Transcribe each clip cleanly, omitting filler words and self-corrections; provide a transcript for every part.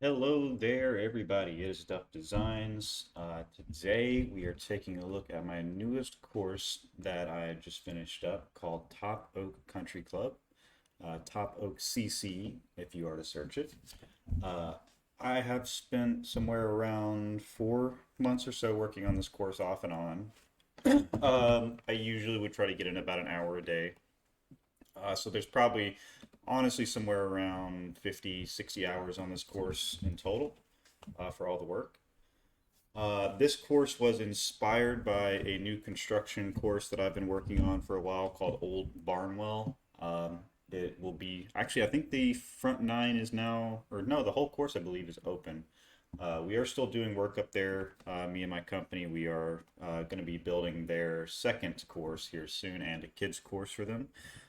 Hello there, everybody. It is Duff Designs. Today we are taking a look at my newest course that I just finished up called Top Oak Country Club, Top Oak CC, if you are to search it. Uh, I have spent somewhere around 4 months or so working on this course off and on. I usually would try to get in about an hour a day. So there's probably honestly somewhere around 50, 60 hours on this course in total for all the work. This course was inspired by a new construction course that I've been working on for a while called Old Barnwell. It will be actually, I think the front nine is now, or no, the whole course I believe is open. We are still doing work up there. Me and my company, we are going to be building their second course here soon and a kids course for them.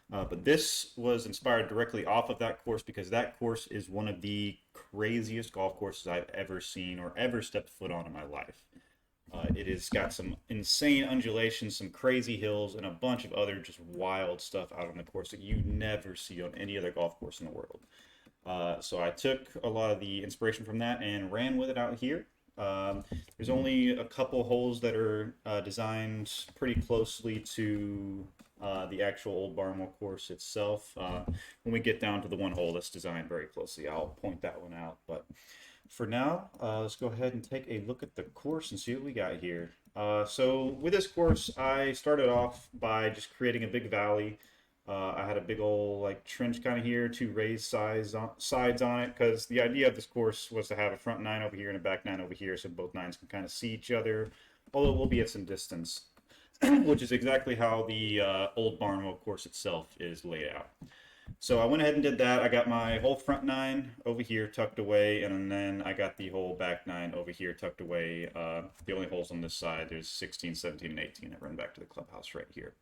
But this was inspired directly off of that course because that course is one of the craziest golf courses I've ever seen or ever stepped foot on in my life. It has got some insane undulations, some crazy hills, and a bunch of other just wild stuff out on the course that you never see on any other golf course in the world. So I took a lot of the inspiration from that and ran with it out here. There's only a couple holes that are designed pretty closely to the actual Old Barnwell course itself. When we get down to the one hole that's designed very closely, I'll point that one out. But for now, let's go ahead and take a look at the course and see what we got here. So with this course, I started off by just creating a big valley. I had a big old like trench kind of here, two raised sides on it, because the idea of this course was to have a front nine over here and a back nine over here, so both nines can kind of see each other, although we'll be at some distance, which is exactly how the Old Barnwell course itself is laid out. So I went ahead and did that. I got my whole front nine over here tucked away, and then I got the whole back nine over here tucked away. The only holes on this side, there's 16, 17, and 18 that run back to the clubhouse right here.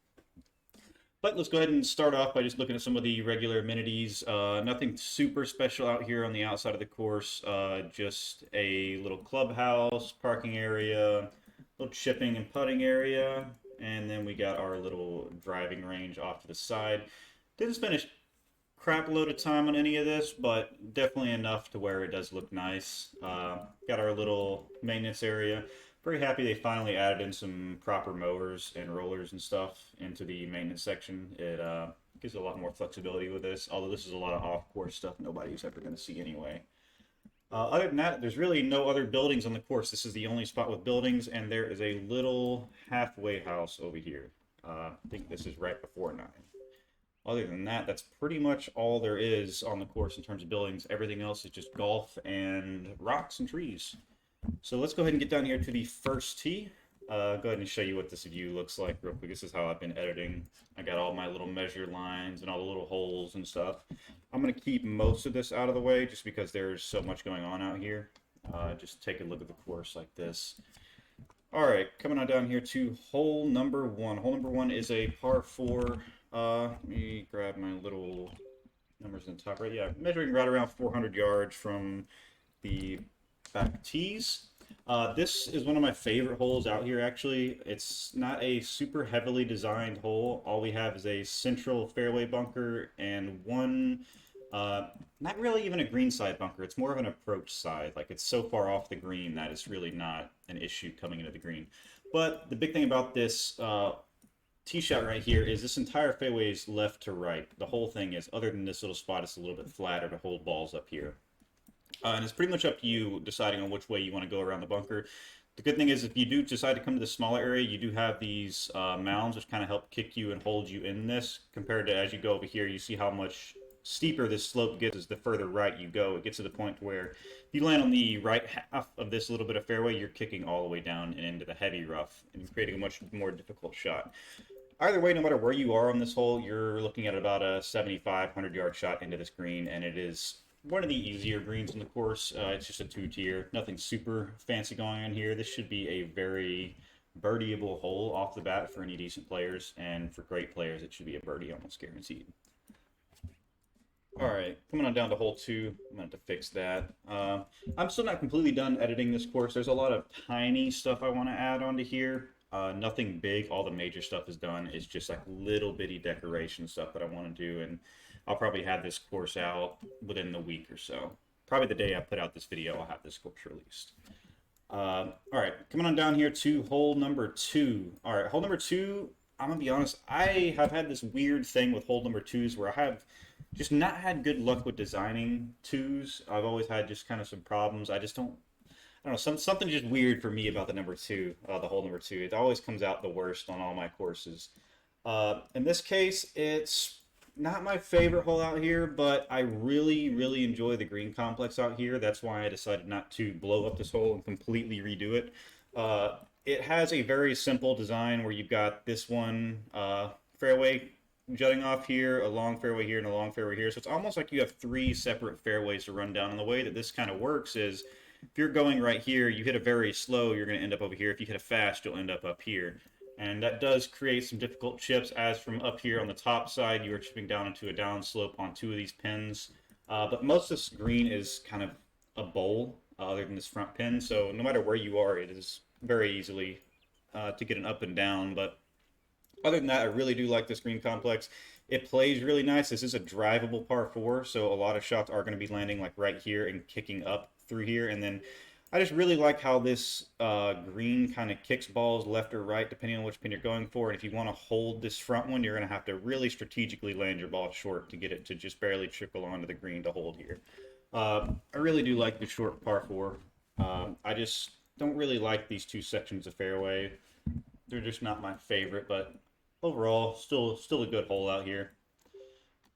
But let's go ahead and start off by just looking at some of the regular amenities. Nothing super special out here on the outside of the course. Just a little clubhouse, parking area, little chipping and putting area, and then we got our little driving range off to the side. Didn't spend a crap load of time on any of this, but definitely enough to where it does look nice. Got our little maintenance area. Very happy they finally added in some proper mowers and rollers and stuff into the maintenance section. It gives a lot more flexibility with this, although this is a lot of off-course stuff nobody's ever going to see anyway. Other than that, there's really no other buildings on the course. This is the only spot with buildings, and there is a little halfway house over here. I think this is right before 9. Other than that, that's pretty much all there is on the course in terms of buildings. Everything else is just golf and rocks and trees. So let's go ahead and get down here to the first tee. Go ahead and show you what this view looks like real quick. This is how I've been editing. I got all my little measure lines and all the little holes and stuff. I'm going to keep most of this out of the way just because there's so much going on out here. Just take a look at the course like this. All right, coming on down here to hole number 1. Hole number 1 is a par 4. Let me grab my little numbers in the top right. Yeah, measuring right around 400 yards from the back tees. This is one of my favorite holes out here, actually. It's not a super heavily designed hole. All we have is a central fairway bunker and one, not really even a greenside bunker. It's more of an approach side. Like, it's so far off the green that it's really not an issue coming into the green. But the big thing about this tee shot right here is this entire fairway is left to right. The whole thing is, other than this little spot, it's a little bit flatter to hold balls up here. And it's pretty much up to you deciding on which way you want to go around the bunker. The good thing is if you do decide to come to the smaller area, you do have these mounds which kind of help kick you and hold you in this. Compared to as you go over here, you see how much steeper this slope gets as the further right you go. It gets to the point where if you land on the right half of this little bit of fairway, you're kicking all the way down and into the heavy rough and creating a much more difficult shot. Either way, no matter where you are on this hole, you're looking at about a 75, 100-yard shot into this green, and it is one of the easier greens in the course. It's just a 2-tier. Nothing super fancy going on here. This should be a very birdieable hole off the bat for any decent players, and for great players, it should be a birdie almost guaranteed. All right, coming on down to hole 2. I'm going to have to fix that. I'm still not completely done editing this course. There's a lot of tiny stuff I want to add onto here. Nothing big. All the major stuff is done. It's just like little bitty decoration stuff that I want to do, and I'll probably have this course out within the week or so. probably the day I put out this video, I'll have this course released. All right, coming on down here to hole number 2. All right, hole number 2, I'm gonna be honest, I have had this weird thing with hole number 2s where I have just not had good luck with designing 2s. I've always had just kind of some problems. I don't know, something just weird for me about the number 2, the hole number 2. It always comes out the worst on all my courses. In this case, it's not my favorite hole out here, but I really, really enjoy the green complex out here. That's why I decided not to blow up this hole and completely redo it. It has a very simple design where you've got this one fairway jutting off here, a long fairway here, and a long fairway here. So it's almost like you have 3 separate fairways to run down. And the way that this kind of works is if you're going right here, you hit a very slow, you're going to end up over here. If you hit a fast, you'll end up here. And that does create some difficult chips, as from up here on the top side, you are chipping down into a downslope on 2 of these pins. But most of this green is kind of a bowl, other than this front pin. So no matter where you are, it is very easily to get an up and down. But other than that, I really do like this green complex. It plays really nice. This is a drivable par 4, so a lot of shots are going to be landing like right here and kicking up through here. And then I just really like how this green kind of kicks balls left or right, depending on which pin you're going for. And if you want to hold this front one, you're going to have to really strategically land your ball short to get it to just barely trickle onto the green to hold here. I really do like the short par 4. I just don't really like these 2 sections of fairway. They're just not my favorite, but overall, still a good hole out here.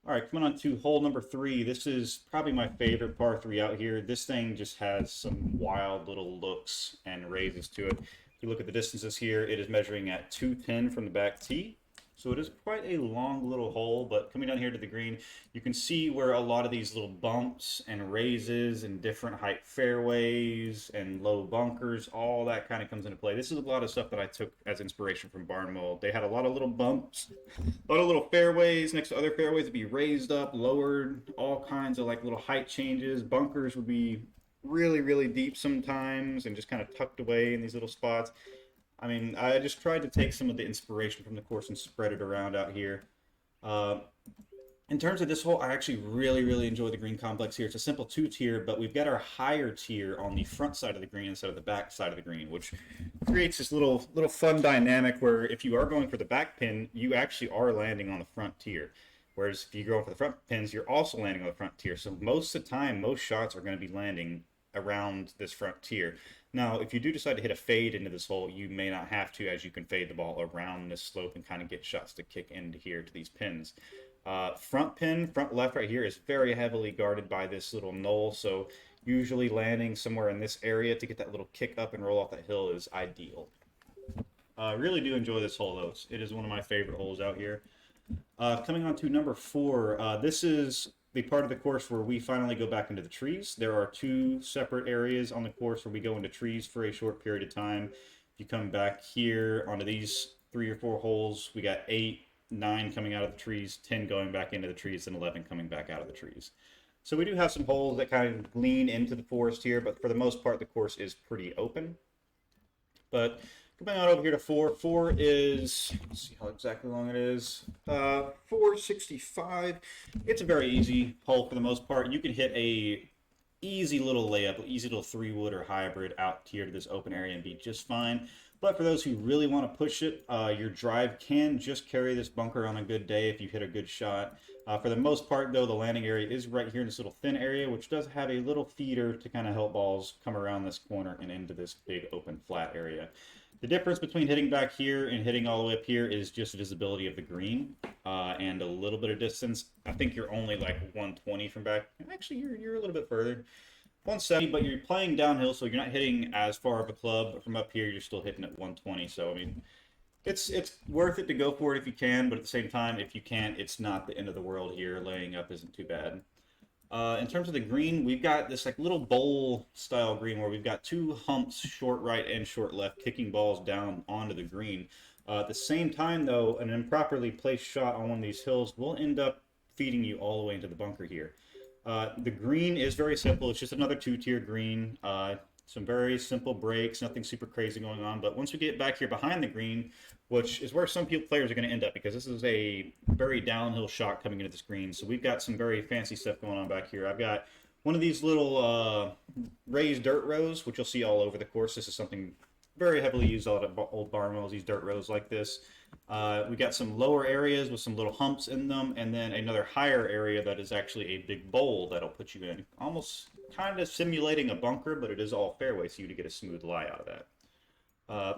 All right, coming on to hole number 3. This is probably my favorite par 3 out here. This thing just has some wild little looks and raises to it. If you look at the distances here, it is measuring at 210 from the back tee. So it is quite a long little hole, but coming down here to the green, you can see where a lot of these little bumps and raises and different height fairways and low bunkers, all that kind of comes into play. This is a lot of stuff that I took as inspiration from Barnwell. They had a lot of little bumps, a lot of little fairways next to other fairways would be raised up, lowered, all kinds of like little height changes. Bunkers would be really, really deep sometimes and just kind of tucked away in these little spots. I mean, I just tried to take some of the inspiration from the course and spread it around out here. In terms of this hole, I actually really, really enjoy the green complex here. It's a simple 2-tier, but we've got our higher tier on the front side of the green instead of the back side of the green, which creates this little fun dynamic where if you are going for the back pin, you actually are landing on the front tier. Whereas if you go for the front pins, you're also landing on the front tier. So most of the time, most shots are going to be landing around this front tier. Now, if you do decide to hit a fade into this hole, you may not have to, as you can fade the ball around this slope and kind of get shots to kick into here to these pins. Front pin, front left right here is very heavily guarded by this little knoll, so usually landing somewhere in this area to get that little kick up and roll off that hill is ideal. I really do enjoy this hole, though. It is one of my favorite holes out here. Coming on to number 4, this is the part of the course where we finally go back into the trees. There are 2 separate areas on the course where we go into trees for a short period of time. If you come back here onto these 3 or 4 holes, we got 8, 9 coming out of the trees, 10 going back into the trees, and 11 coming back out of the trees. So we do have some holes that kind of lean into the forest here, but for the most part, the course is pretty open. But coming on over here to 4, 4 is, let's see how exactly long it is, 465. It's a very easy hole for the most part. You can hit a easy little layup, easy little 3-wood or hybrid out here to this open area and be just fine. But for those who really want to push it, your drive can just carry this bunker on a good day if you hit a good shot. For the most part, though, the landing area is right here in this little thin area, which does have a little feeder to kind of help balls come around this corner and into this big open flat area. The difference between hitting back here and hitting all the way up here is just visibility of the green and a little bit of distance. I think you're only like 120 from back. Actually, you're a little bit further. 170, but you're playing downhill, so you're not hitting as far of a club. But from up here, you're still hitting at 120. So, I mean, it's worth it to go for it if you can, but at the same time, if you can't, it's not the end of the world here. Laying up isn't too bad. In terms of the green, we've got this like little bowl style green where we've got 2 humps, short right and short left, kicking balls down onto the green. At the same time, though, an improperly placed shot on one of these hills will end up feeding you all the way into the bunker here. The green is very simple. It's just another 2-tier green. Some very simple breaks, nothing super crazy going on. But once we get back here behind the green, which is where some players are going to end up because this is a very downhill shot coming into this green. So we've got some very fancy stuff going on back here. I've got one of these little raised dirt rows, which you'll see all over the course. This is something very heavily used out at Old Barnwell, these dirt rows like this. We got some lower areas with some little humps in them, and then another higher area that is actually a big bowl that'll put you in, almost kind of simulating a bunker, but it is all fairway, so you to get a smooth lie out of that. Uh,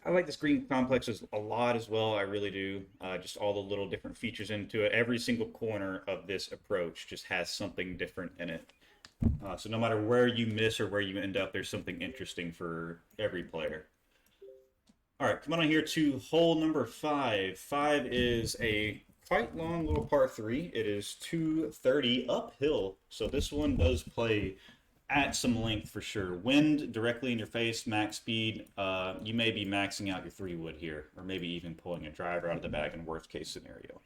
I like this green complex a lot as well. I really do. Just all the little different features into it. Every single corner of this approach just has something different in it. So no matter where you miss or where you end up, there's something interesting for every player. All right, come on here to hole number 5. 5 is a quite long little par 3. It is 230 uphill. So this one does play at some length for sure. Wind directly in your face, max speed. You may be maxing out your 3-wood here, or maybe even pulling a driver out of the bag in worst case scenario.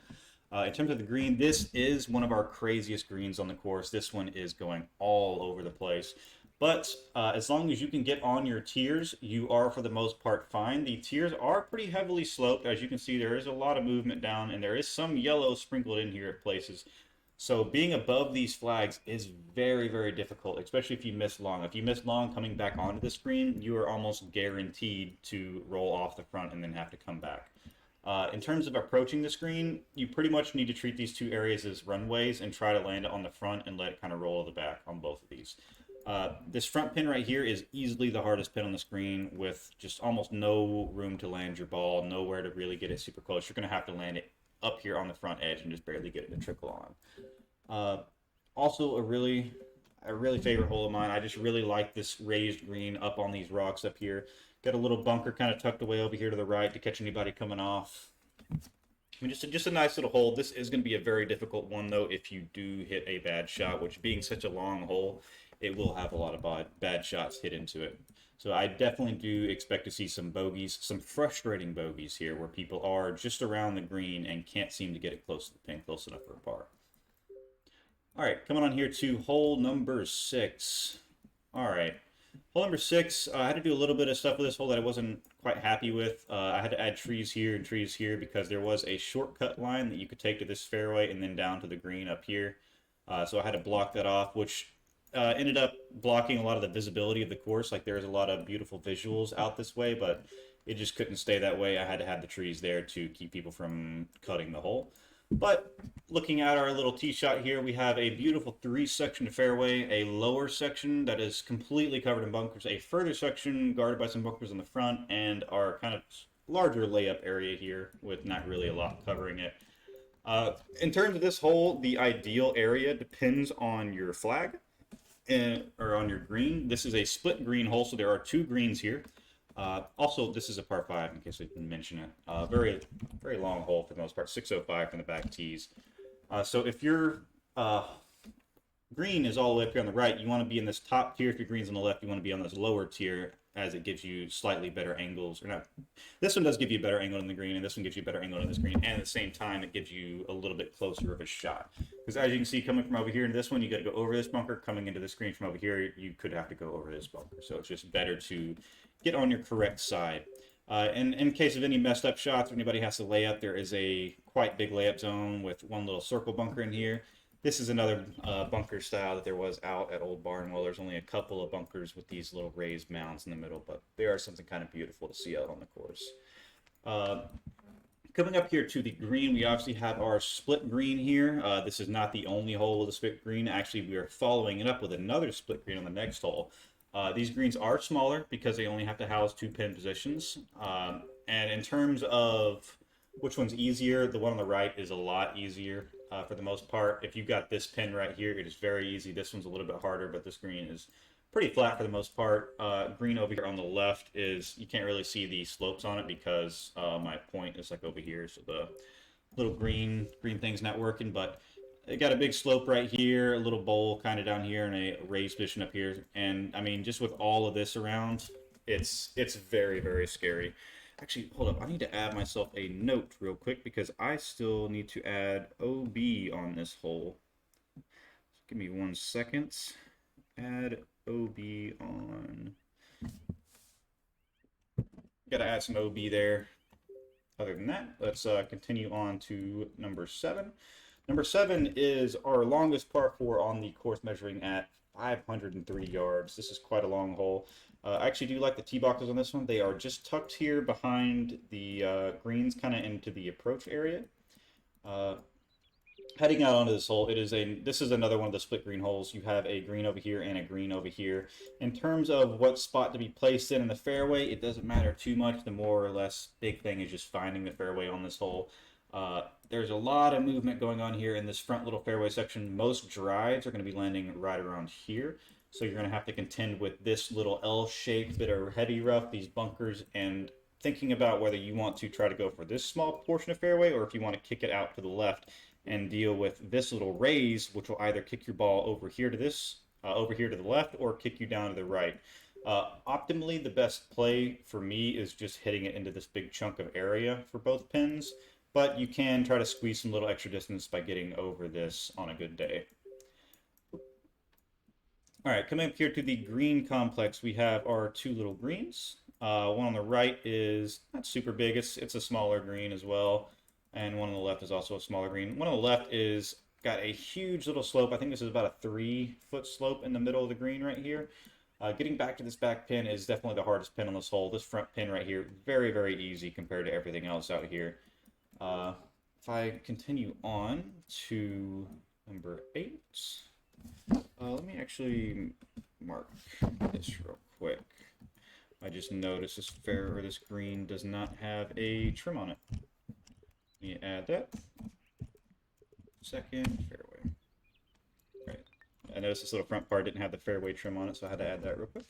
In terms of the green, this is one of our craziest greens on the course. This one is going all over the place. But as long as you can get on your tiers, you are for the most part fine. The tiers are pretty heavily sloped. As you can see, there is a lot of movement down, and there is some yellow sprinkled in here at places. So being above these flags is very, very difficult, especially if you miss long. If you miss long coming back onto the screen, you are almost guaranteed to roll off the front and then have to come back. In terms of approaching the screen, you pretty much need to treat these two areas as runways and try to land it on the front and let it kind of roll to the back on both of these. This front pin right here is easily the hardest pin on the screen with just almost no room to land your ball, nowhere to really get it super close. You're going to have to land it up here on the front edge and just barely get it to trickle on. Also, a really favorite hole of mine. I just really like this raised green up on these rocks up here. Got a little bunker kind of tucked away over here to the right to catch anybody coming off. I mean, just a nice little hole. This is going to be a very difficult one, though, if you do hit a bad shot, which being such a long hole, it will have a lot of bad shots hit into it. So I definitely do expect to see some bogeys, some frustrating bogeys here where people are just around the green and can't seem to get it close to the pin, close enough for a par. All right, coming on here to hole number 6. All right. Hole number 6, I had to do a little bit of stuff with this hole that I wasn't quite happy with. I had to add trees here and trees here because there was a shortcut line that you could take to this fairway and then down to the green up here. So I had to block that off, which ended up blocking a lot of the visibility of the course. Like there's a lot of beautiful visuals out this way, but it just couldn't stay that way. I had to have the trees there to keep people from cutting the hole. But looking at our little tee shot here, we have a beautiful 3-section fairway, a lower section that is completely covered in bunkers, a further section guarded by some bunkers on the front, and our kind of larger layup area here with not really a lot covering it. In terms of this hole, the ideal area depends on your flag or on your green. This is a split green hole, so there are 2 greens here. Also, this is a par 5, in case I didn't mention it. Very, very long hole for the most part, 605 from the back tees. So if your green is all the way up here on the right, you want to be in this top tier. If your green's on the left, you want to be on this lower tier, as it gives you slightly better angles. Or not, this one does give you a better angle on the green, and this one gives you a better angle on this green, and at the same time, it gives you a little bit closer of a shot. Because as you can see, coming from over here into this one, you got to go over this bunker. Coming into the screen from over here, you could have to go over this bunker. So it's just better to get on your correct side. And in case of any messed up shots, or anybody has to lay up, there is a quite big layup zone with one little circle bunker in here. This is another bunker style that there was out at Old Barnwell. There's only a couple of bunkers with these little raised mounds in the middle, but they are something kind of beautiful to see out on the course. Coming up here to the green, we obviously have our split green here. This is not the only hole with a split green. Actually, we are following it up with another split green on the next hole. These greens are smaller because they only have to house 2 pin positions. And in terms of which one's easier, the one on the right is a lot easier for the most part. If you've got this pin right here, it is very easy. This one's a little bit harder, but this green is pretty flat for the most part. Green over here on the left is, you can't really see the slopes on it because my point is like over here, so the little green thing's not working, but it got a big slope right here, a little bowl kind of down here, and a raised position up here. And I mean, just with all of this around, it's very, very scary. Actually, hold up. I need to add myself a note real quick because I still need to add OB on this hole. So give me 1 second. Add OB on. Got to add some OB there. Other than that, let's continue on to number 7. Number 7 is our longest par 4 on the course, measuring at 503 yards. This is quite a long hole. I actually do like the tee boxes on this one. They are just tucked here behind the greens, kind of into the approach area. Uh, Heading out onto this hole, this is another one of the split green holes. You have a green over here and a green over here. In terms of what spot to be placed in the fairway, it doesn't matter too much. The more or less big thing is just finding the fairway on this hole. There's a lot of movement going on here in this front little fairway section. Most drives are going to be landing right around here. So you're going to have to contend with this little L-shaped bit of heavy rough, these bunkers, and thinking about whether you want to try to go for this small portion of fairway or if you want to kick it out to the left and deal with this little raise, which will either kick your ball over here to over here to the left, or kick you down to the right. Optimally, the best play for me is just hitting it into this big chunk of area for both pins, but you can try to squeeze some little extra distance by getting over this on a good day. All right, coming up here to the green complex, we have our two little greens. One on the right is not super big, it's a smaller green as well. And one on the left is also a smaller green. One on the left is got a huge little slope. I think this is about a 3-foot slope in the middle of the green right here. Getting back to this back pin is definitely the hardest pin on this hole. This front pin right here, very, very easy compared to everything else out here. If I continue on to number 8, let me actually mark this real quick. I just noticed this green does not have a trim on it. Let me add that. Second fairway. Right. I noticed this little front part didn't have the fairway trim on it, so I had to add that real quick.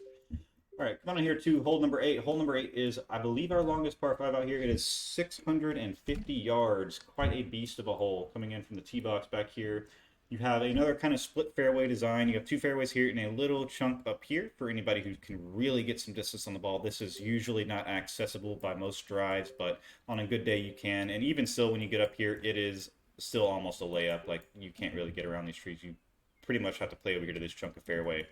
All right, come on in here to hole number 8. Hole number 8 is, I believe, our longest par 5 out here. It is 650 yards. Quite a beast of a hole. Coming in from the tee box back here. You have another kind of split fairway design. You have 2 fairways here and a little chunk up here for anybody who can really get some distance on the ball. This is usually not accessible by most drives, but on a good day you can. And even still, when you get up here, it is still almost a layup. Like, you can't really get around these trees. You pretty much have to play over here to this chunk of fairway.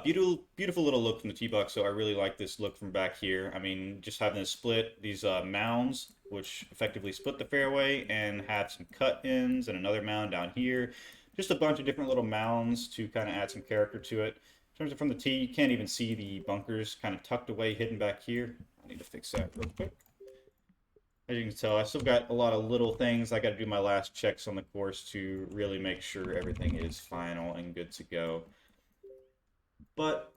Beautiful little look from the tee box, so I really like this look from back here. I mean, just having this split, these mounds, which effectively split the fairway, and have some cut-ins, and another mound down here. Just a bunch of different little mounds to kind of add some character to it. In terms of from the tee, you can't even see the bunkers kind of tucked away, hidden back here. I need to fix that real quick. As you can tell, I still got a lot of little things. I got to do my last checks on the course to really make sure everything is final and good to go. But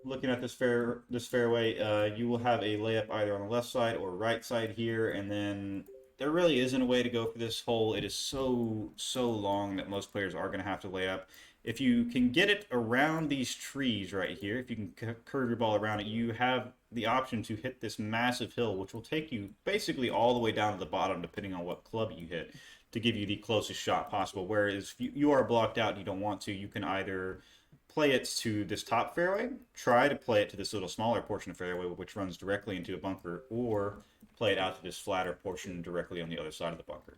looking at this fairway, you will have a layup either on the left side or right side here, and then there really isn't a way to go for this hole. It is so long that most players are going to have to lay up. If you can get it around these trees right here, if you can curve your ball around it, you have the option to hit this massive hill, which will take you basically all the way down to the bottom, depending on what club you hit, to give you the closest shot possible. Whereas if you are blocked out and you don't want to, you can either play it to this top fairway, try to play it to this little smaller portion of fairway, which runs directly into a bunker, or play it out to this flatter portion directly on the other side of the bunker.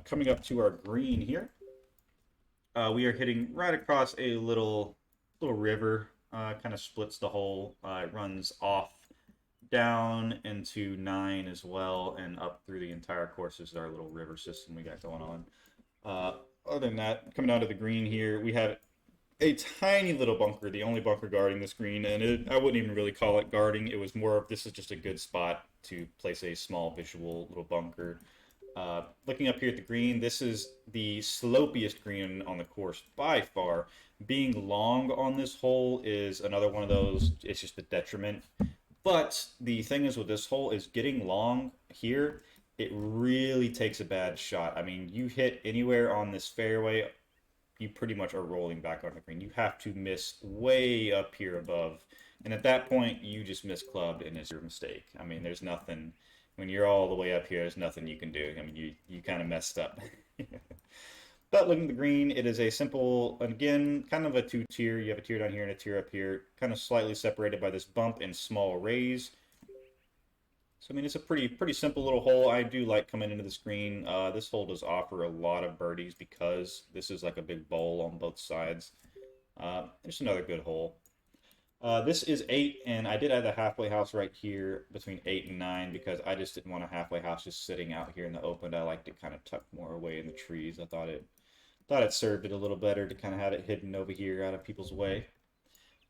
Coming up to our green here, we are hitting right across a little river, kind of splits the hole. It runs off down into 9 as well, and up through the entire course. This is our little river system we got going on. Other than that, coming down to the green here, we have a tiny little bunker, the only bunker guarding this green, and I wouldn't even really call it guarding. It was more of, this is just a good spot to place a small visual little bunker. Looking up here at the green, this is the slopiest green on the course by far. Being long on this hole is another one of those, it's just a detriment. But the thing is with this hole is getting long here, it really takes a bad shot. I mean, you hit anywhere on this fairway, you pretty much are rolling back on the green. You have to miss way up here above. And at that point, you just misclubbed and it's your mistake. I mean, there's nothing, when you're all the way up here, there's nothing you can do. I mean, you kind of messed up. But looking at the green, it is a simple, again, kind of a 2-tier. You have a tier down here and a tier up here, kind of slightly separated by this bump and small raise. So, I mean, it's a pretty simple little hole. I do like coming into this green. This hole does offer a lot of birdies because this is like a big bowl on both sides. It's another good hole. This is 8, and I did add the halfway house right here between 8 and 9 because I just didn't want a halfway house just sitting out here in the open. I liked it kind of tucked more away in the trees. I thought it served it a little better to kind of have it hidden over here out of people's way.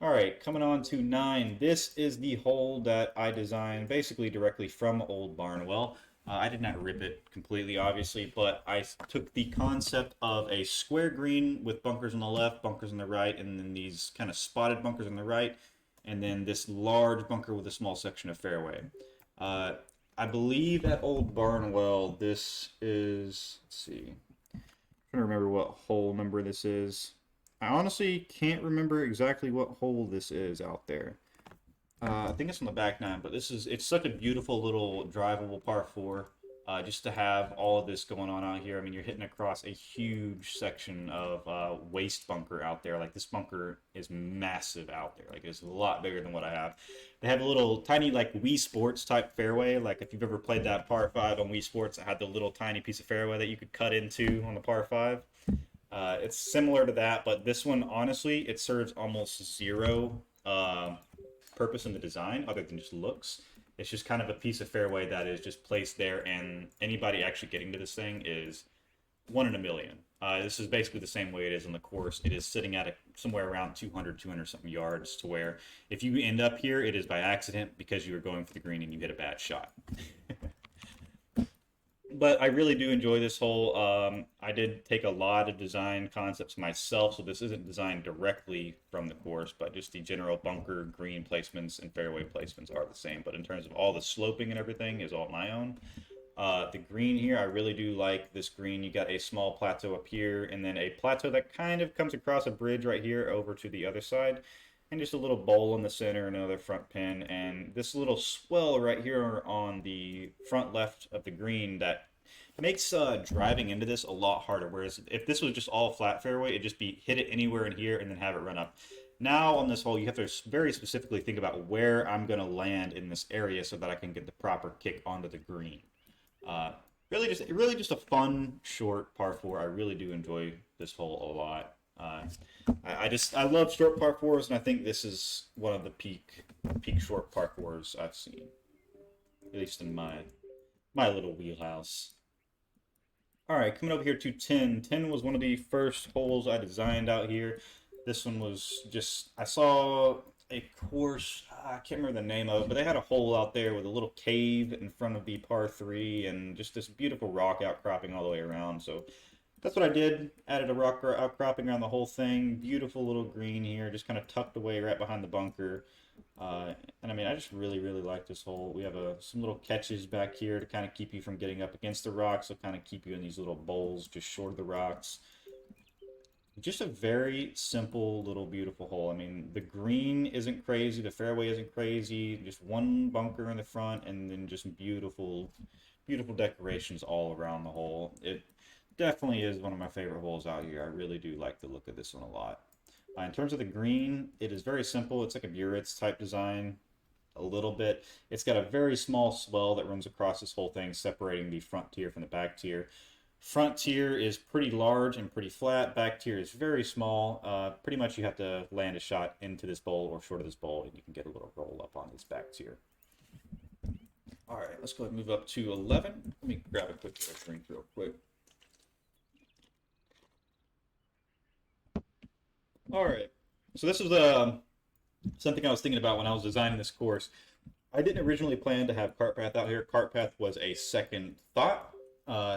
All right, coming on to 9. This is the hole that I designed basically directly from Old Barnwell. I did not rip it completely, obviously, but I took the concept of a square green with bunkers on the left, bunkers on the right, and then these kind of spotted bunkers on the right, and then this large bunker with a small section of fairway. Uh, I believe at Old Barnwell, this is, let's see, I'm trying to remember what hole number this is. I honestly can't remember exactly what hole this is out there. I think it's on the back nine, but it's such a beautiful little drivable par four. Just to have all of this going on out here. I mean, you're hitting across a huge section of waste bunker out there. Like this bunker is massive out there. Like it's a lot bigger than what I have. They have a little tiny like Wii Sports type fairway. Like if you've ever played that par five on Wii Sports, it had the little tiny piece of fairway that you could cut into on the par five. It's similar to that, but this one, honestly, it serves almost zero purpose in the design other than just looks. It's just kind of a piece of fairway that is just placed there, and anybody actually getting to this thing is one in a million. This is basically the same way it is on the course. It is sitting at somewhere around 200 something yards to where if you end up here, it is by accident because you were going for the green and you hit a bad shot. But I really do enjoy this whole. I did take a lot of design concepts myself, so this isn't designed directly from the course, but just the general bunker, green placements, and fairway placements are the same. But in terms of all the sloping and everything, is all my own. The green here, I really do like this green. You got a small plateau up here, and then a plateau that kind of comes across a bridge right here over to the other side, and just a little bowl in the center, another front pin, and this little swell right here on the front left of the green that makes driving into this a lot harder. Whereas if this was just all flat fairway, it'd just be hit it anywhere in here and then have it run up. Now on this hole, you have to very specifically think about where I'm going to land in this area so that I can get the proper kick onto the green. Uh, really just a fun short par four. I really do enjoy this hole a lot. I love short par fours, and I think this is one of the peak short par fours I've seen, at least in my little wheelhouse. All right, coming over here to 10. 10 was one of the first holes I designed out here. This one was just, I saw a course, I can't remember the name of it, but they had a hole out there with a little cave in front of the par 3 and just this beautiful rock outcropping all the way around. So that's what I did. Added a rock outcropping around the whole thing. Beautiful little green here, just kind of tucked away right behind the bunker. And I mean, I just really like this hole. We have some little catches back here to kind of keep you from getting up against the rocks, so kind of keep you in these little bowls just short of the rocks. Just a very simple little beautiful hole. I mean, the green isn't crazy, the fairway isn't crazy, just one bunker in the front, and then just beautiful decorations all around the hole. It definitely is one of my favorite holes out here. I really do like the look of this one a lot. In terms of the green, it is very simple. It's like a Buritz type design, a little bit. It's got a very small swell that runs across this whole thing, separating the front tier from the back tier. Front tier is pretty large and pretty flat. Back tier is very small. Pretty much you have to land a shot into this bowl or short of this bowl, and you can get a little roll up on this back tier. All right, let's go ahead and move up to 11. Let me grab a quick drink real quick. All right, so this is something I was thinking about when I was designing this course. I didn't originally plan to have cart path out here. Cart path was a second thought.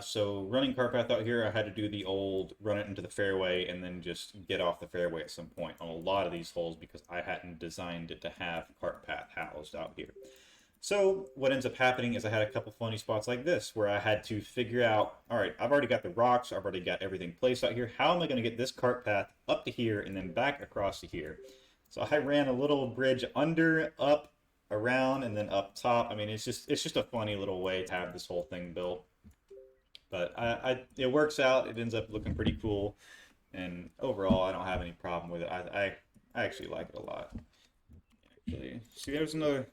So running cart path out here, I had to do the old run it into the fairway and then just get off the fairway at some point on a lot of these holes because I hadn't designed it to have cart path housed out here. So what ends up happening is I had a couple funny spots like this where I had to figure out, all right, I've already got the rocks, I've already got everything placed out here. How am I going to get this cart path up to here and then back across to here? So I ran a little bridge under, up, around, and then up top. I mean, it's just a funny little way to have this whole thing built. But it works out. It ends up looking pretty cool, and overall, I don't have any problem with it. I actually like it a lot. Actually, see,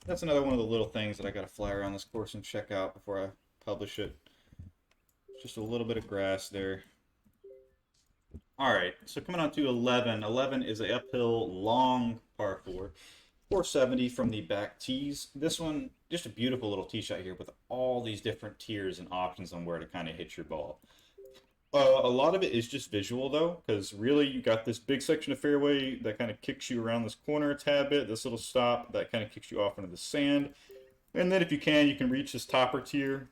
that's another one of the little things that I got to fly around this course and check out before I publish it. Just a little bit of grass there. All right, so coming on to 11. 11 is a uphill long par 4. 470 from the back tees. This one, just a beautiful little tee shot here with all these different tiers and options on where to kind of hit your ball. A lot of it is just visual though, because really you got this big section of fairway that kind of kicks you around this corner a tad bit, this little stop that kind of kicks you off into the sand. And then if you can reach this top tier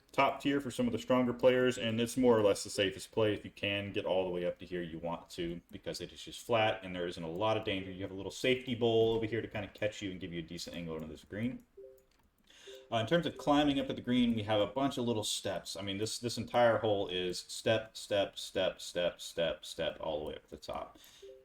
for some of the stronger players, and it's more or less the safest play if you can get all the way up to here you want to, because it is just flat and there isn't a lot of danger. You have a little safety bowl over here to kind of catch you and give you a decent angle into this green. In terms of climbing up at the green, we have a bunch of little steps. I mean, this entire hole is step, step, step, step, step, step, all the way up to the top.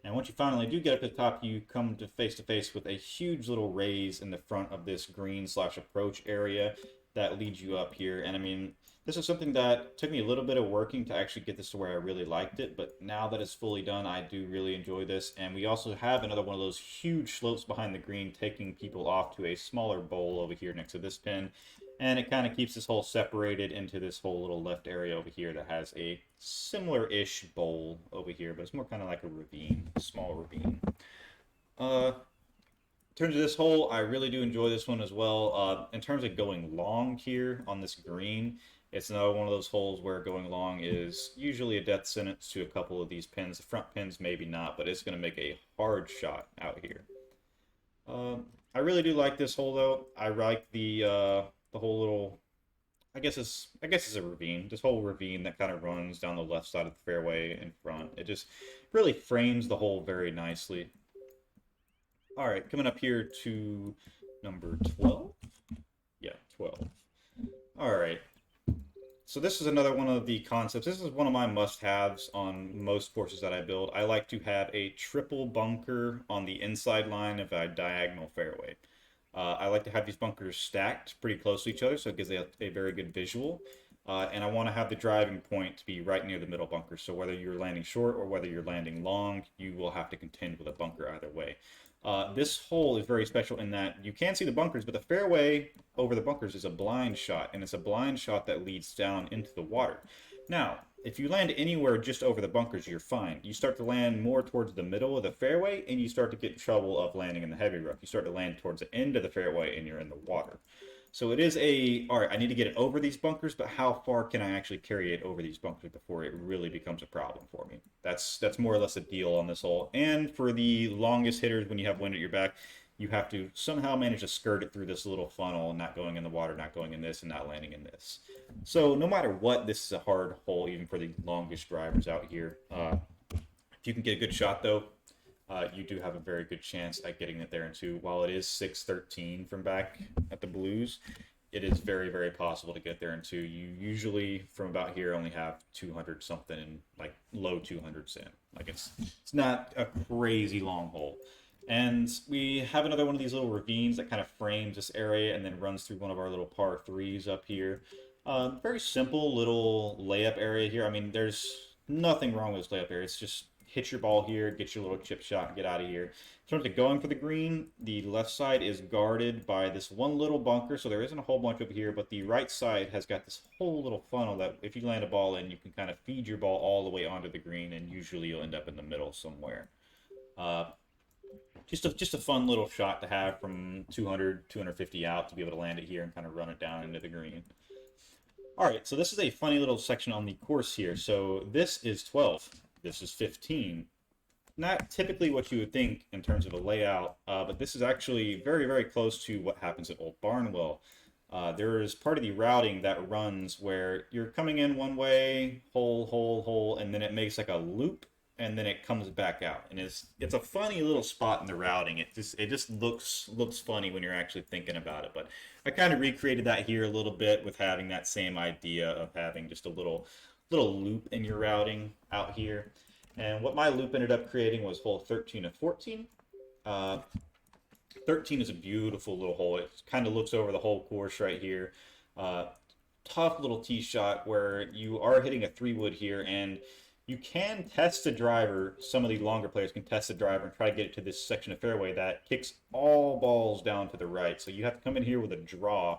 And once you finally do get up to the top, you come to face with a huge little raise in the front of this green slash approach area that leads you up here. And I mean, this is something that took me a little bit of working to actually get this to where I really liked it, but now that it's fully done, I do really enjoy this. And we also have another one of those huge slopes behind the green, taking people off to a smaller bowl over here next to this pin. And it kind of keeps this hole separated into this whole little left area over here that has a similar-ish bowl over here, but it's more kind of like a ravine, a small ravine. In terms of this hole, I really do enjoy this one as well. In terms of going long here on this green, it's another one of those holes where going long is usually a death sentence to a couple of these pins. The front pins maybe not, but it's going to make a hard shot out here. I really do like this hole though. I like the whole little, I guess it's a ravine. This whole ravine that kind of runs down the left side of the fairway in front. It just really frames the hole very nicely. All right, coming up here to number 12. Yeah, 12. All right. So this is another one of the concepts. This is one of my must-haves on most courses that I build. I like to have a triple bunker on the inside line of a diagonal fairway. I like to have these bunkers stacked pretty close to each other, so it gives a very good visual. And I want to have the driving point to be right near the middle bunker. So whether you're landing short or whether you're landing long, you will have to contend with a bunker either way. This hole is very special in that you can see the bunkers, but the fairway over the bunkers is a blind shot, and it's a blind shot that leads down into the water. Now, if you land anywhere just over the bunkers, you're fine. You start to land more towards the middle of the fairway, and you start to get in trouble of landing in the heavy rough. You start to land towards the end of the fairway, and you're in the water. So it is all right, I need to get it over these bunkers, but how far can I actually carry it over these bunkers before it really becomes a problem for me? That's more or less a deal on this hole. And for the longest hitters, when you have wind at your back, you have to somehow manage to skirt it through this little funnel, not going in the water, not going in this, and not landing in this. So no matter what, this is a hard hole, even for the longest drivers out here. If you can get a good shot, though, you do have a very good chance at getting it there into. While it is 613 from back at the Blues, it is very, very possible to get there into. You usually, from about here, only have 200 something and like low 200s in. Like it's not a crazy long hole. And we have another one of these little ravines that kind of frames this area and then runs through one of our little par threes up here. Very simple little layup area here. I mean, there's nothing wrong with this layup area. It's just hit your ball here, get your little chip shot, and get out of here. In terms of going for the green, the left side is guarded by this one little bunker, so there isn't a whole bunch over here, but the right side has got this whole little funnel that if you land a ball in, you can kind of feed your ball all the way onto the green, and usually you'll end up in the middle somewhere. Just a fun little shot to have from 200, 250 out to be able to land it here and kind of run it down into the green. All right, so this is a funny little section on the course here. So this is 12. This is 15. Not typically what you would think in terms of a layout, but this is actually very, very close to what happens at Old Barnwell. There is part of the routing that runs where you're coming in one way, hole, and then it makes like a loop, and then it comes back out. And it's a funny little spot in the routing. It just looks funny when you're actually thinking about it. But I kind of recreated that here a little bit with having that same idea of having just a little loop in your routing out here. And what my loop ended up creating was hole 13 of 14. 13 is a beautiful little hole. It kind of looks over the whole course right here. Tough little tee shot where you are hitting a 3-wood here, and you can test the driver. Some of the longer players can test the driver and try to get it to this section of fairway that kicks all balls down to the right. So you have to come in here with a draw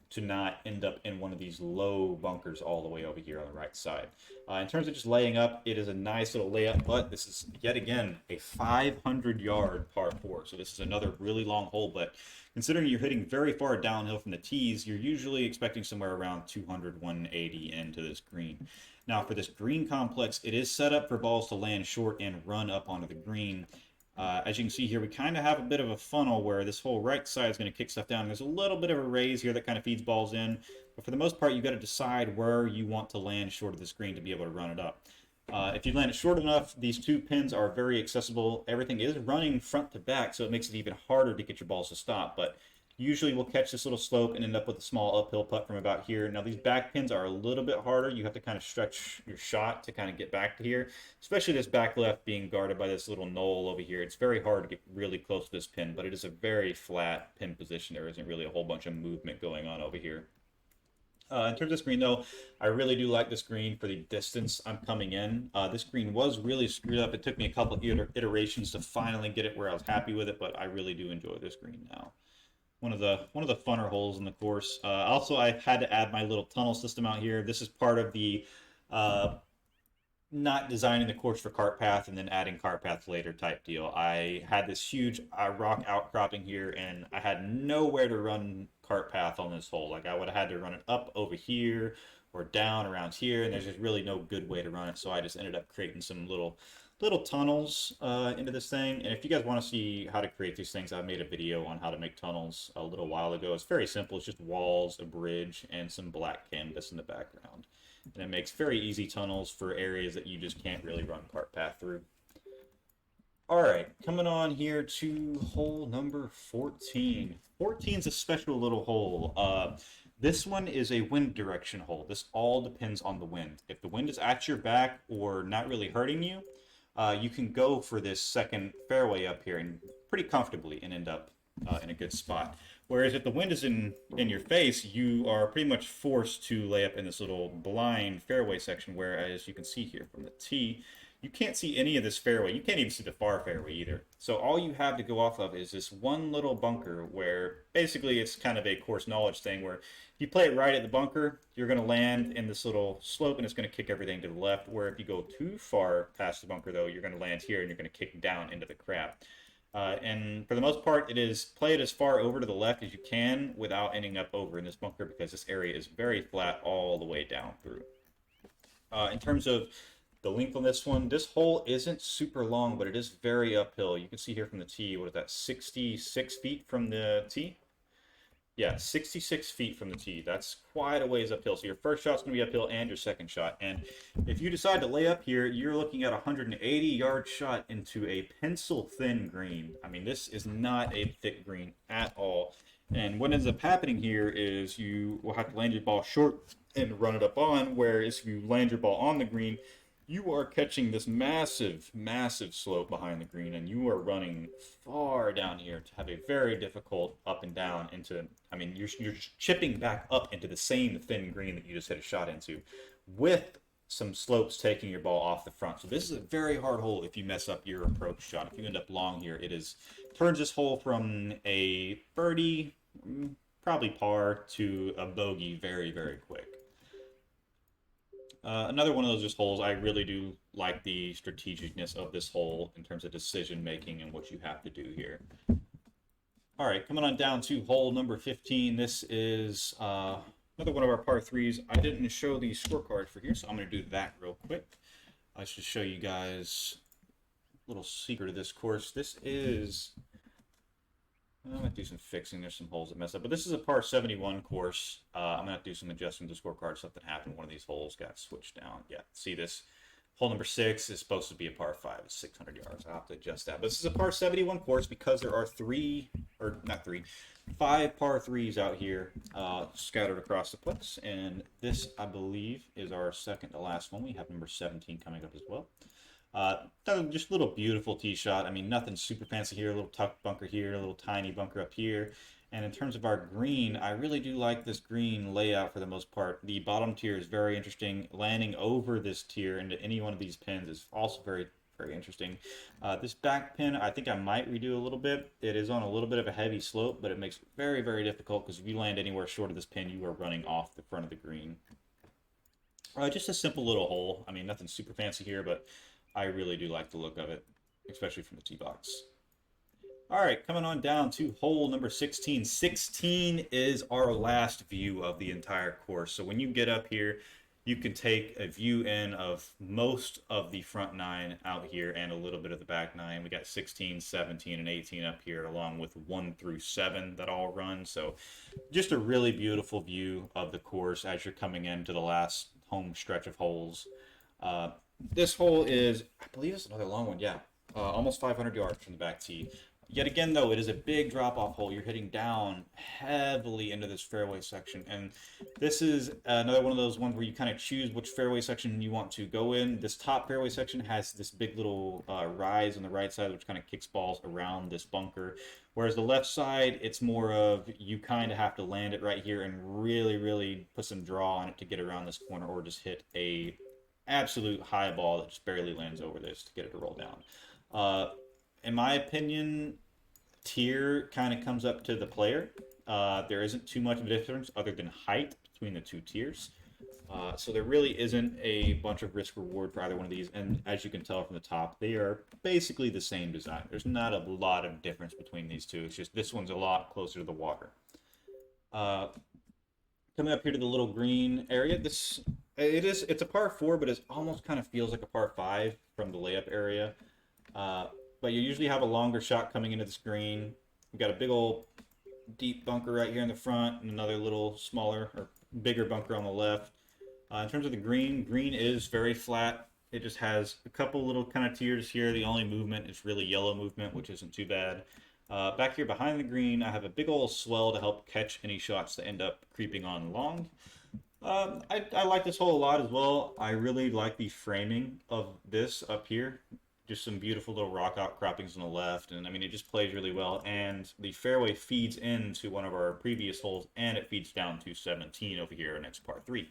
to not end up in one of these low bunkers all the way over here on the right side. In terms of just laying up, it is a nice little layup, but this is yet again a 500-yard par 4. So this is another really long hole, but considering you're hitting very far downhill from the tees, you're usually expecting somewhere around 200, 180 into this green. Now for this green complex, it is set up for balls to land short and run up onto the green. As you can see here, we kind of have a bit of a funnel where this whole right side is going to kick stuff down. There's a little bit of a raise here that kind of feeds balls in. But for the most part, you've got to decide where you want to land short of the screen to be able to run it up. If you land it short enough, these two pins are very accessible. Everything is running front to back, so it makes it even harder to get your balls to stop. But usually we'll catch this little slope and end up with a small uphill putt from about here. Now these back pins are a little bit harder. You have to kind of stretch your shot to kind of get back to here, especially this back left being guarded by this little knoll over here. It's very hard to get really close to this pin, but it is a very flat pin position. There isn't really a whole bunch of movement going on over here. In terms of screen, though, I really do like this green for the distance I'm coming in. This green was really screwed up. It took me a couple iterations to finally get it where I was happy with it, but I really do enjoy this green now. One of the funner holes in the course. Also, I've had to add my little tunnel system out here. This is part of the not designing the course for cart path and then adding cart path later type deal. I had this huge rock outcropping here, and I had nowhere to run cart path on this hole. Like I would have had to run it up over here or down around here, and there's just really no good way to run it. So I just ended up creating some little tunnels into this thing. And if you guys want to see how to create these things, I made a video on how to make tunnels a little while ago. It's very simple. It's just walls, a bridge, and some black canvas in the background. And it makes very easy tunnels for areas that you just can't really run cart path through. All right, coming on here to hole number 14. 14 is a special little hole. This one is a wind direction hole. This all depends on the wind. If the wind is at your back or not really hurting you, you can go for this second fairway up here and pretty comfortably and end up in a good spot. Whereas if the wind is in your face, you are pretty much forced to lay up in this little blind fairway section where, as you can see here from the tee, you can't see any of this fairway. You can't even see the far fairway either. So all you have to go off of is this one little bunker where basically it's kind of a course knowledge thing where if you play it right at the bunker, you're going to land in this little slope and it's going to kick everything to the left. Where if you go too far past the bunker, though, you're going to land here and you're going to kick down into the crap. And for the most part, it is play it as far over to the left as you can without ending up over in this bunker because this area is very flat all the way down through. In terms of the length on this one, this hole isn't super long, but it is very uphill. You can see here from the tee, what is that, 66 feet from the tee? Yeah, 66 feet from the tee. That's quite a ways uphill. So your first shot's going to be uphill and your second shot. And if you decide to lay up here, you're looking at a 180-yard shot into a pencil-thin green. I mean, this is not a thick green at all. And what ends up happening here is you will have to land your ball short and run it up on, whereas if you land your ball on the green, you are catching this massive, massive slope behind the green, and you are running far down here to have a very difficult up and down into, I mean, you're just chipping back up into the same thin green that you just hit a shot into with some slopes taking your ball off the front. So this is a very hard hole if you mess up your approach shot. If you end up long here, turns this hole from a birdie, probably par, to a bogey very, very quick. Another one of those just holes, I really do like the strategicness of this hole in terms of decision making and what you have to do here. All right, coming on down to hole number 15. This is another one of our par threes. I didn't show the scorecard for here, so I'm going to do that real quick. I should show you guys a little secret of this course. This is, I'm going to do some fixing. There's some holes that mess up. But this is a par 71 course. I'm going to have to do some adjusting to the scorecard. Something happened. One of these holes got switched down. Yeah, see this? Hole number 6 is supposed to be a par 5. It's 600 yards. I'll have to adjust that. But this is a par 71 course because there are 5 par 3s out here scattered across the place. And this, I believe, is our second to last one. We have number 17 coming up as well. Just a little beautiful tee shot. I mean, nothing super fancy here. A little tucked bunker here, a little tiny bunker up here. And in terms of our green, I really do like this green layout for the most part. The bottom tier is very interesting. Landing over this tier into any one of these pins is also very, Very interesting. This back pin, I think I might redo a little bit. It is on a little bit of a heavy slope, but it makes it very, very difficult because if you land anywhere short of this pin, you are running off the front of the green. Just a simple little hole. I mean, nothing super fancy here, but I really do like the look of it, especially from the tee box. All right, coming on down to hole number 16. 16 is our last view of the entire course. So when you get up here, you can take a view in of most of the front nine out here and a little bit of the back nine. We got 16, 17, and 18 up here, along with 1 through 7 that all run. So just a really beautiful view of the course as you're coming into the last home stretch of holes. Uh, this hole is, I believe it's another long one, yeah. Almost 500 yards from the back tee. Yet again, though, it is a big drop-off hole. You're hitting down heavily into this fairway section, and this is another one of those ones where you kind of choose which fairway section you want to go in. This top fairway section has this big little rise on the right side, which kind of kicks balls around this bunker, whereas the left side, it's more of you kind of have to land it right here and really, really put some draw on it to get around this corner, or just hit a absolute high ball that just barely lands over this to get it to roll down. In my opinion, tier kind of comes up to the player. There isn't too much of a difference other than height between the two tiers. So there really isn't a bunch of risk reward for either one of these. And as you can tell from the top, they are basically the same design. There's not a lot of difference between these two. It's just this one's a lot closer to the water. Coming up here to the little green area, it's a par 4, but it almost kind of feels like a par 5 from the layup area. But you usually have a longer shot coming into this green. We've got a big old deep bunker right here in the front and another little smaller or bigger bunker on the left. In terms of the green, green is very flat. It just has a couple little kind of tiers here. The only movement is really yellow movement, which isn't too bad. Back here behind the green, I have a big old swell to help catch any shots that end up creeping on long. I like this hole a lot as well. I really like the framing of this up here. Just some beautiful little rock outcroppings on the left, and I mean, it just plays really well. And the fairway feeds into one of our previous holes, and it feeds down to 17 over here, next par 3.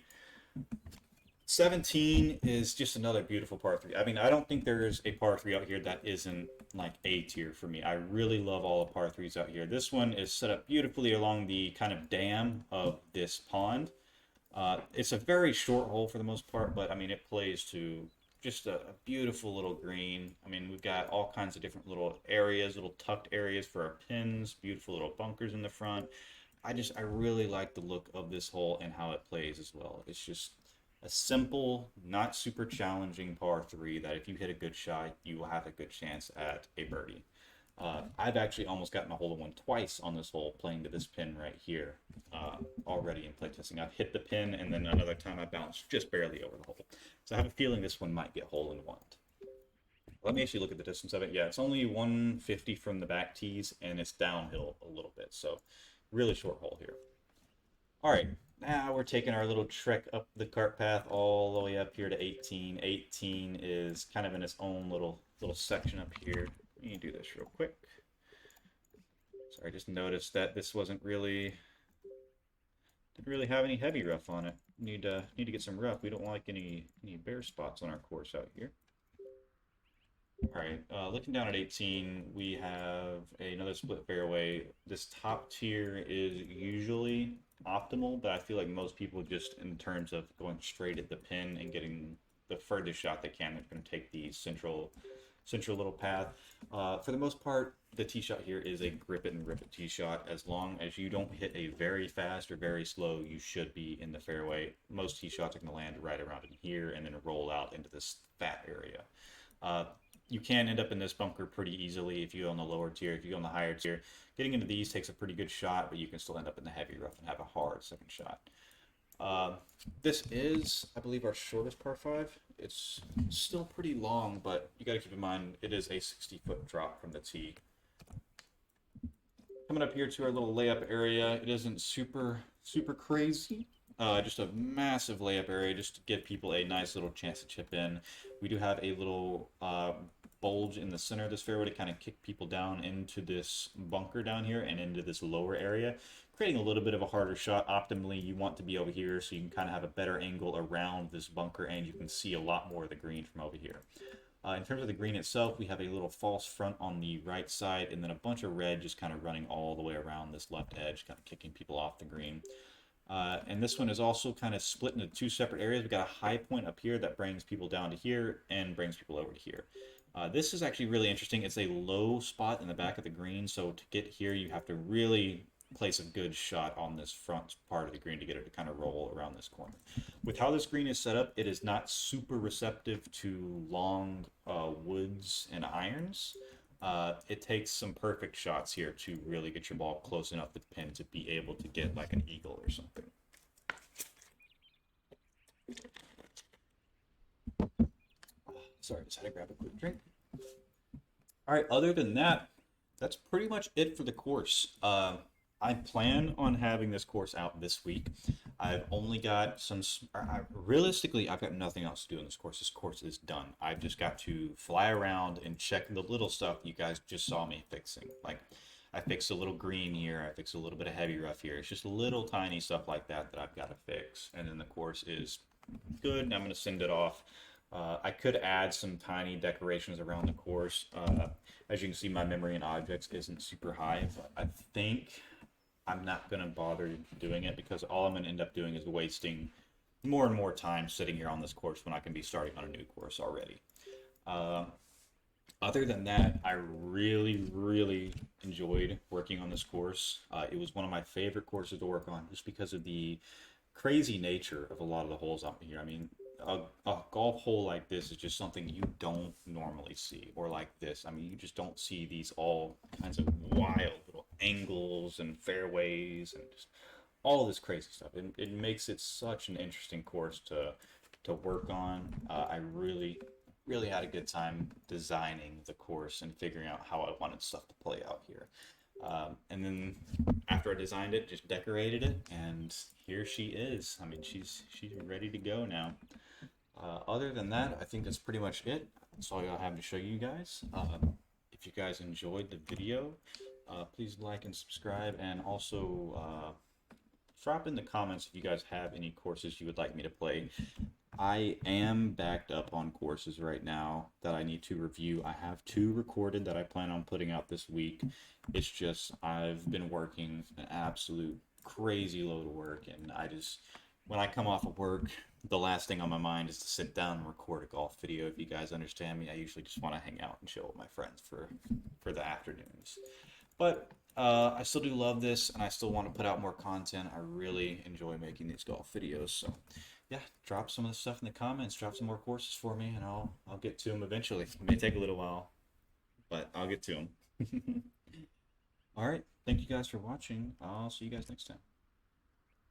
17 is just another beautiful par 3. I mean, I don't think there is a par 3 out here that isn't like A tier for me. I really love all the par 3s out here. This one is set up beautifully along the kind of dam of this pond. It's a very short hole for the most part, but I mean, it plays to just a beautiful little green. I mean, we've got all kinds of different little areas, little tucked areas for our pins, beautiful little bunkers in the front. I really like the look of this hole and how it plays as well. It's just a simple, not super challenging par 3 that if you hit a good shot, you will have a good chance at a birdie. I've actually almost gotten a hole in one twice on this hole playing to this pin right here already in playtesting. I've hit the pin, and then another time I bounced just barely over the hole. So I have a feeling this one might get hole in one. Let me actually look at the distance of it. Yeah, it's only 150 from the back tees, and it's downhill a little bit. So really short hole here. All right, now we're taking our little trek up the cart path all the way up here to 18. 18 is kind of in its own little section up here. Let me do this real quick. Sorry, I just noticed that this didn't really have any heavy rough on it. Need to get some rough. We don't like any bare spots on our course out here. All right, looking down at 18, we have another split fairway. This top tier is usually optimal, but I feel like most people just in terms of going straight at the pin and getting the furthest shot they can, they're going to take the central little path. For the most part, the tee shot here is a grip it and rip it tee shot. As long as you don't hit a very fast or very slow, you should be in the fairway. Most tee shots are going to land right around in here and then roll out into this fat area. You can end up in this bunker pretty easily if you go on the lower tier. If you go on the higher tier, getting into these takes a pretty good shot, but you can still end up in the heavy rough and have a hard second shot. This is, I believe, our shortest par 5. It's still pretty long, but you got to keep in mind it is a 60-foot drop from the tee. Coming up here to our little layup area, it isn't super crazy. Just a massive layup area just to give people a nice little chance to chip in. We do have a little bulge in the center of this fairway to kind of kick people down into this bunker down here and into this lower area, creating a little bit of a harder shot. Optimally, you want to be over here so you can kind of have a better angle around this bunker and you can see a lot more of the green from over here. In terms of the green itself, we have a little false front on the right side, and then a bunch of red just kind of running all the way around this left edge, kind of kicking people off the green. And this one is also kind of split into two separate areas. We've got a high point up here that brings people down to here and brings people over to here. This is actually really interesting. It's a low spot in the back of the green, so to get here, you have to really place a good shot on this front part of the green to get it to kind of roll around this corner. With how this green is set up, it is not super receptive to long woods and irons. It takes some perfect shots here to really get your ball close enough to the pin to be able to get like an eagle or something. Sorry, just had to grab a quick drink. All right, other than that, that's pretty much it for the course. I plan on having this course out this week. I've only got some, realistically, I've got nothing else to do in this course. This course is done. I've just got to fly around and check the little stuff you guys just saw me fixing. Like, I fixed a little green here, I fixed a little bit of heavy rough here. It's just little tiny stuff like that that I've got to fix. And then the course is good, and I'm going to send it off. I could add some tiny decorations around the course. As you can see, my memory and objects isn't super high, but I think I'm not going to bother doing it because all I'm going to end up doing is wasting more and more time sitting here on this course when I can be starting on a new course already. Other than that, I really, really enjoyed working on this course. It was one of my favorite courses to work on just because of the crazy nature of a lot of the holes out here. I mean, a golf hole like this is just something you don't normally see, or like this. I mean, you just don't see these all kinds of wild little angles and fairways and just all this crazy stuff. It makes it such an interesting course to work on. I really, really had a good time designing the course and figuring out how I wanted stuff to play out here. And then after I designed it, just decorated it, and here she is. I mean, she's ready to go now. Other than that, I think that's pretty much it. That's all I have to show you guys. If you guys enjoyed the video, please like and subscribe, and also drop in the comments if you guys have any courses you would like me to play. I am backed up on courses right now that I need to review. I have 2 recorded that I plan on putting out this week. It's just I've been working an absolute crazy load of work, and when I come off of work, the last thing on my mind is to sit down and record a golf video. If you guys understand me, I usually just want to hang out and chill with my friends for the afternoons. But I still do love this, and I still want to put out more content. I really enjoy making these golf videos, so yeah, drop some of the stuff in the comments, drop some more courses for me, and I'll get to them eventually. It may take a little while, but I'll get to them. All right, thank you guys for watching. I'll see you guys next time.